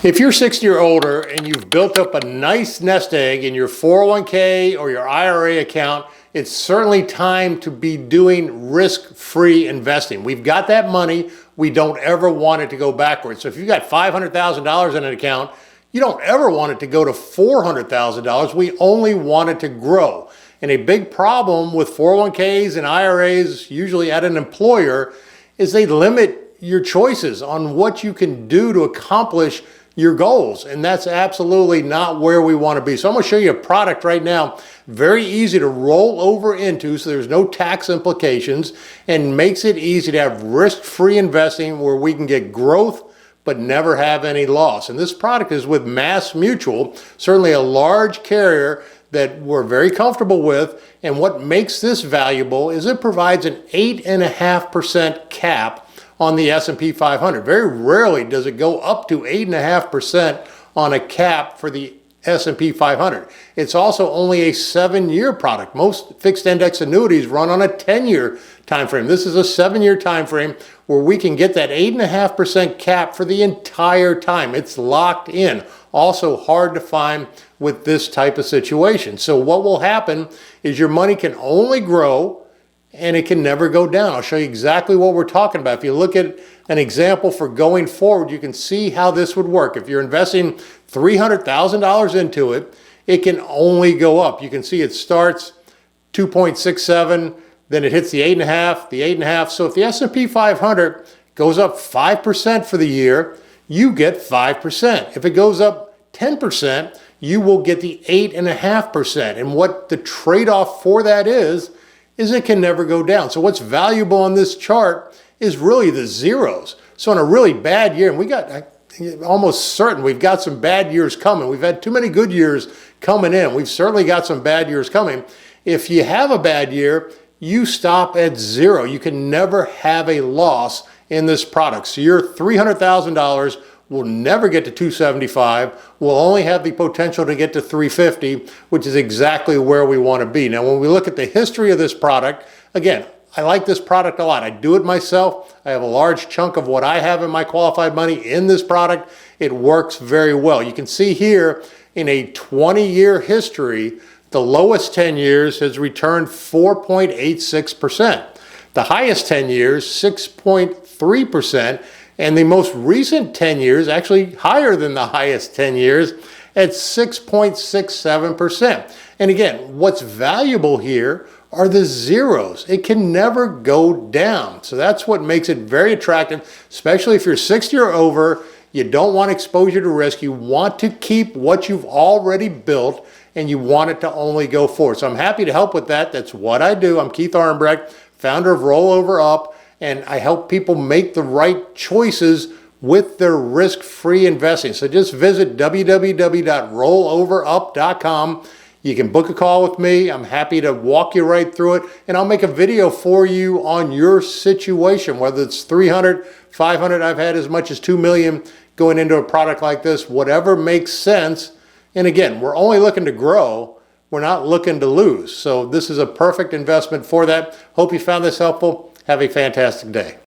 If you're 60 or older and you've built up a nice nest egg in your 401k or your IRA account, it's certainly time to be doing risk-free investing. We've got that money. We don't ever want it to go backwards. So if you've got $500,000 in an account, you don't ever want it to go to $400,000. We only want it to grow. And a big problem with 401ks and IRAs, usually at an employer, is they limit your choices on what you can do to accomplish your goals. And that's absolutely not where we want to be. So I'm going to show you a product right now, very easy to roll over into, so there's no tax implications, and makes it easy to have risk-free investing where we can get growth but never have any loss. And this product is with Mass Mutual, certainly a large carrier that we're very comfortable with. And what makes this valuable is it provides an 8.5% cap on the S&P 500. Very rarely does it go up to 8.5% on a cap for the S&P 500. It's also only a 7-year product. Most fixed index annuities run on a 10-year time frame. This is a 7-year time frame where we can get that 8.5% cap for the entire time. It's locked in. Also hard to find with this type of situation. So what will happen is your money can only grow and it can never go down. I'll show you exactly what we're talking about. If you look at an example for going forward, you can see how this would work. If you're investing $300,000 into it, it can only go up. You can see it starts 2.67, then it hits the 8.5, the 8.5. So if the S&P 500 goes up 5% for the year, you get 5%. If it goes up 10%, you will get the 8.5%. And what the trade-off for that is it can never go down. So what's valuable on this chart is really the zeros. So in a really bad year, and we got almost certain we've got some bad years coming. We've had too many good years coming in. We've certainly got some bad years coming. If you have a bad year, you stop at zero. You can never have a loss in this product. So your $300,000 will never get to 275. We'll only have the potential to get to 350, which is exactly where we want to be. Now, when we look at the history of this product, again, I like this product a lot. I do it myself. I have a large chunk of what I have in my qualified money in this product. It works very well. You can see here in a 20-year history, the lowest 10 years has returned 4.86%. The highest 10 years, 6.3%. And the most recent 10 years, actually higher than the highest 10 years, at 6.67%. And again, what's valuable here are the zeros. It can never go down. So that's what makes it very attractive, especially if you're 60 or over. You don't want exposure to risk. You want to keep what you've already built, and you want it to only go forward. So I'm happy to help with that. That's what I do. I'm Keith Armbrecht, founder of Rollover Up, and I help people make the right choices with their risk-free investing. So just visit www.rolloverup.com. You can book a call with me. I'm happy to walk you right through it, and I'll make a video for you on your situation, whether it's 300, 500, I've had as much as 2 million going into a product like this, whatever makes sense. And again, we're only looking to grow. We're not looking to lose. So this is a perfect investment for that. Hope you found this helpful. Have a fantastic day.